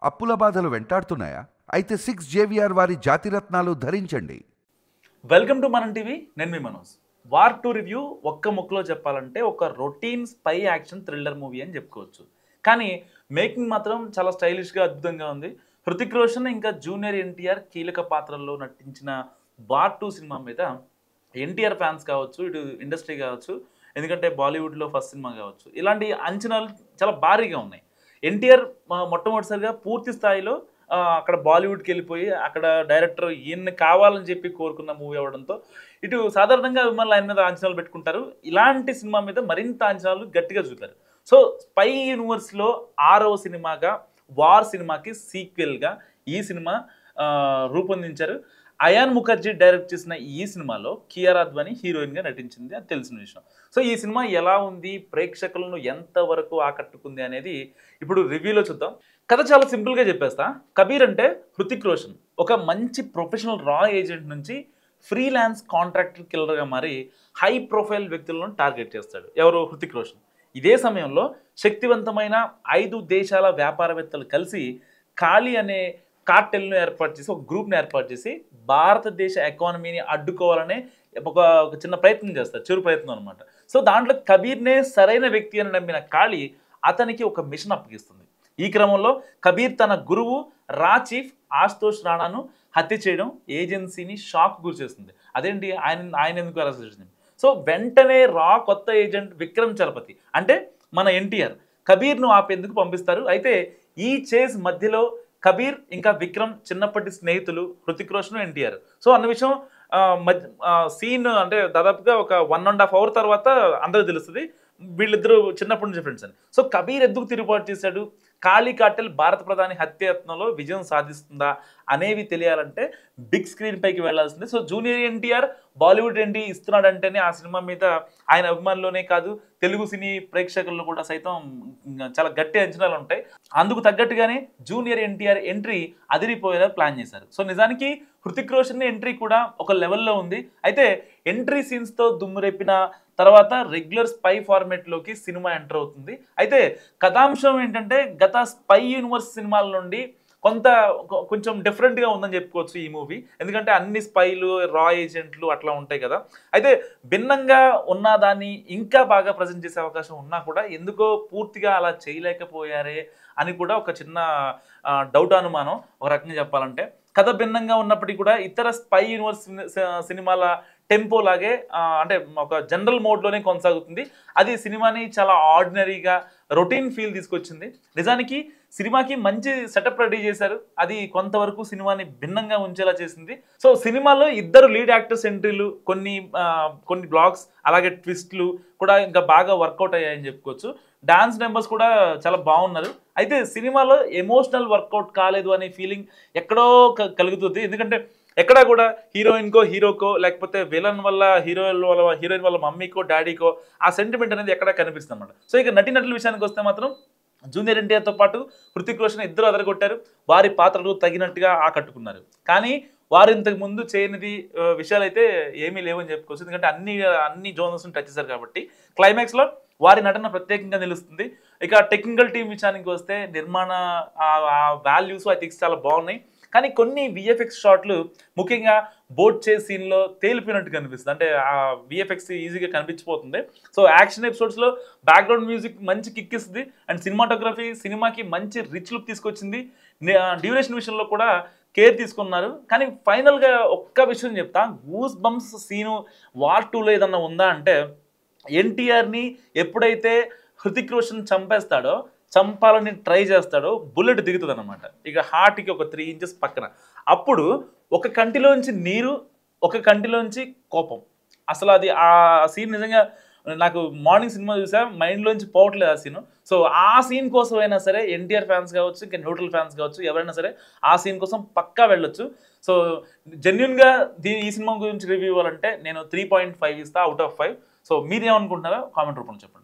అప్పుల బాధలు వెంటాడుతున్నాయా? అయితే 6 జేవిఆర్ వారి జాతిరత్నాలు ధరించండి. వెల్కమ్ టు మనం టీవీ. నేను మీ మనోజ్. వార్ 2 రివ్యూ ఒక్క ముక్కలో చెప్పాలంటే ఒక routine spy action thriller movie అని చెప్పుకోవచ్చు. కానీ మేకింగ్ మాత్రం చాలా స్టైలిష్గా అద్భుతంగా ఉంది. హృతిక్ రోషన్ ఇంకా జూనియర్ ఎన్టీఆర్ కీలక పాత్రల్లో నటించిన వార్ 2 సినిమా మీద ఎన్టీఆర్ ఫ్యాన్స్ కావచ్చు, ఇటు ఇండస్ట్రీ కావచ్చు, ఎందుకంటే బాలీవుడ్లో ఫస్ట్ సినిమా కావచ్చు, ఇలాంటి అంచనాలు చాలా భారీగా ఉన్నాయి. ఎన్టీఆర్ మొట్టమొదటిసారిగా పూర్తి స్థాయిలో అక్కడ బాలీవుడ్కి వెళ్ళిపోయి అక్కడ డైరెక్టర్ ఈయన్ని కావాలని చెప్పి కోరుకున్న మూవీ అవ్వడంతో ఇటు సాధారణంగా అభిమానులు ఆయన మీద అంచనాలు పెట్టుకుంటారు. ఇలాంటి సినిమా మీద మరింత అంచనాలు గట్టిగా చూపారు. సో స్పై యూనివర్స్లో 6వ సినిమాగా వార్ సినిమాకి సీక్వెల్గా ఈ సినిమా రూపొందించారు. అయాన్ ముఖర్జీ డైరెక్ట్ చేసిన ఈ సినిమాలో కియారా అద్వానీ హీరోయిన్గా నటించింది, అది తెలిసిన విషయం. సో ఈ సినిమా ఎలా ఉంది, ప్రేక్షకులను ఎంతవరకు ఆకట్టుకుంది అనేది ఇప్పుడు రివ్యూలో చూద్దాం. కథ చాలా సింపుల్గా చెప్పేస్తా. కబీర్ అంటే హృతిక్ రోషన్ ఒక మంచి ప్రొఫెషనల్ రా ఏజెంట్ నుంచి ఫ్రీలాన్స్ కాంట్రాక్టర్ కిల్లర్గా మారి హై ప్రొఫైల్ వ్యక్తులను టార్గెట్ చేస్తాడు. ఎవరు? హృతిక్ రోషన్. ఇదే సమయంలో శక్తివంతమైన 5 దేశాల వ్యాపారవేత్తలు కలిసి ఖాళీ అనే కార్టెల్ను ఏర్పాటు చేసి, ఒక గ్రూప్ని ఏర్పాటు చేసి భారతదేశ ఎకానమీని అడ్డుకోవాలనే ఒక చిన్న ప్రయత్నం చేస్తారు, చిరు ప్రయత్నం అనమాట. సో దాంట్లో కబీర్నే సరైన వ్యక్తి అని నమ్మిన ఖాళీ అతనికి ఒక మిషన్ అప్పగిస్తుంది. ఈ క్రమంలో కబీర్ తన గురువు రా చీఫ్ ఆశుతోష్ రాణాను హత్య చేయడం ఏజెన్సీని షాక్ గురి చేస్తుంది. అదేంటి, ఆయన ఎందుకు అరెస్ట్ చేసింది? సో వెంటనే రా కొత్త ఏజెంట్ విక్రమ్ చలపతి అంటే మన ఎన్టీఆర్ కబీర్ను ఆపేందుకు పంపిస్తారు. అయితే ఈ చేజ్ మధ్యలో కబీర్ ఇంకా విక్రమ్ చిన్నప్పటి స్నేహితులు, హృతిక్ రోషన్, ఎన్టీఆర్. సో అన్న విషయం సీన్ అంటే దాదాపుగా ఒక 1.5 hour తర్వాత అందరూ తెలుస్తుంది వీళ్ళిద్దరూ చిన్నప్పటి నుంచి ఫ్రెండ్స్ అని. సో కబీర్ ఎందుకు తిరుగుబాటు చేశాడు, ఖాళీ కార్టెల్ భారత ప్రధాని హత్యయత్నంలో విజయం సాధిస్తుందా అనేవి తెలియాలంటే బిగ్ స్క్రీన్ పైకి వెళ్లాల్సిందే. So junior NTR Bollywood entry ఇస్తున్నాడంటేనే ఆ సినిమా మీద ఆయన అభిమానుల్లోనే కాదు, తెలుగు సినీ ప్రేక్షకులను కూడా సైతం చాలా గట్టి అంచనాలు ఉంటాయి. అందుకు తగ్గట్టుగానే జూనియర్ ఎన్టీఆర్ ఎంట్రీ అదిరిపోయేలా ప్లాన్ చేశారు. సో నిజానికి హృతిక్ రోషన్ ఎంట్రీ కూడా ఒక లెవెల్లో ఉంది. అయితే ఎంట్రీ సీన్స్తో దుమ్మురేపిన తర్వాత రెగ్యులర్ స్పై ఫార్మేట్లోకి సినిమా ఎంటర్ అవుతుంది. అయితే కథాంశం ఏంటంటే గత స్పై యూనివర్స్ సినిమాల నుండి కొంచెం డిఫరెంట్గా ఉందని చెప్పుకోవచ్చు ఈ మూవీ. ఎందుకంటే అన్ని స్పైలు, రా ఏజెంట్లు అట్లా ఉంటాయి కదా. అయితే భిన్నంగా ఉన్న దాన్ని ఇంకా బాగా ప్రజెంట్ చేసే అవకాశం ఉన్నా కూడా ఎందుకో పూర్తిగా అలా చేయలేకపోయారే అని కూడా ఒక చిన్న డౌట్, అనుమానం ఒక రకంగా చెప్పాలంటే. కథ భిన్నంగా ఉన్నప్పటికీ కూడా ఇతర స్పై యూనివర్స్ సినిమాల టెంపో లాగే అంటే ఒక జనరల్ మోడ్లోనే కొనసాగుతుంది. అది సినిమాని చాలా ఆర్డినరీగా రొటీన్ ఫీల్ తీసుకొచ్చింది. నిజానికి సినిమాకి మంచి సెటప్ రెడీ చేశారు, అది కొంతవరకు సినిమాని భిన్నంగా ఉంచేలా చేసింది. సో సినిమాలో ఇద్దరు లీడ్ యాక్టర్స్ ఎంట్రీలు, కొన్ని బ్లాగ్స్, అలాగే ట్విస్ట్లు కూడా ఇంకా బాగా వర్కౌట్ అయ్యాయని చెప్పుకోవచ్చు. డాన్స్ నెంబర్స్ కూడా చాలా బాగున్నారు. అయితే సినిమాలో ఎమోషనల్ వర్కౌట్ కాలేదు అనే ఫీలింగ్ ఎక్కడో కలుగుతుంది. ఎందుకంటే ఎక్కడా కూడా హీరోకో లేకపోతే విలన్ వల్ల హీరోయిన్ వల్ల మమ్మీకో డాడీకో ఆ సెంటిమెంట్ అనేది ఎక్కడా కనిపిస్తుంది అన్నమాట. సో ఇక నటీనటుల విషయానికి వస్తే మాత్రం జూనియర్ ఎన్టీఆర్తో పాటు హృతిక్ రోషన్ ఇద్దరు అదరగొట్టారు, వారి పాత్రలు తగినట్టుగా ఆకట్టుకున్నారు. కానీ వారు ఇంతకు ముందు చేయనిది విషయాలు అయితే ఏమీ లేవని చెప్పుకోవచ్చు. ఎందుకంటే అన్ని జోనర్స్ని టచ్ చేశారు కాబట్టి క్లైమాక్స్లో వారి నటన ప్రత్యేకంగా నిలుస్తుంది. ఇక టెక్నికల్ టీం విషయానికి వస్తే నిర్మాణ వాల్యూస్ ఐ థింక్స్ చాలా బాగున్నాయి. కానీ కొన్ని విఎఫ్ఎక్స్ షాట్లు, ముఖ్యంగా బోట్ చేసే సీన్లో తేలిపోయినట్టు కనిపిస్తుంది. అంటే ఆ విఎఫ్ఎక్స్ ఈజీగా కనిపించిపోతుంది. సో యాక్షన్ ఎపిసోడ్స్లో బ్యాక్గ్రౌండ్ మ్యూజిక్ మంచి కిక్ ఇస్తుంది. అండ్ సినిమాటోగ్రఫీ సినిమాకి మంచి రిచ్ లుక్ తీసుకొచ్చింది. డ్యూరేషన్ విషయంలో కూడా కేర్ తీసుకున్నారు. కానీ ఫైనల్గా ఒక్క విషయం చెప్తా, గూస్ బంప్స్ సీను వార్ 2లో ఏదన్నా ఉందా అంటే ఎన్టీఆర్ని ఎప్పుడైతే హృతిక్ రోషన్ చంపాలని ట్రై చేస్తాడో బుల్లెట్ దిగుతుంది అనమాట. ఇక హార్ట్కి ఒక 3 inches పక్కన. అప్పుడు ఒక కంటిలోంచి నీరు, ఒక కంటిలోంచి కోపం. అసలు అది ఆ సీన్ నిజంగా నాకు మార్నింగ్ సినిమా చూసా, మైండ్లోంచి పోవట్లేదు ఆ సీను. సో ఆ సీన్ కోసం అయినా సరే ఎన్టీఆర్ ఫ్యాన్స్ కావచ్చు, ఇంకా న్యూట్రల్ ఫ్యాన్స్ కావచ్చు, ఎవరైనా సరే ఆ సీన్ కోసం పక్కా వెళ్ళొచ్చు. సో జెన్యున్గా ఈ సినిమా గురించి రివ్యూ ఇవ్వాలంటే నేను 3.5 ఇస్తా అవుట్ ఆఫ్ 5. సో మీరేమనుకుంటున్నారో కామెంట్ రూపంలో చెప్పండి.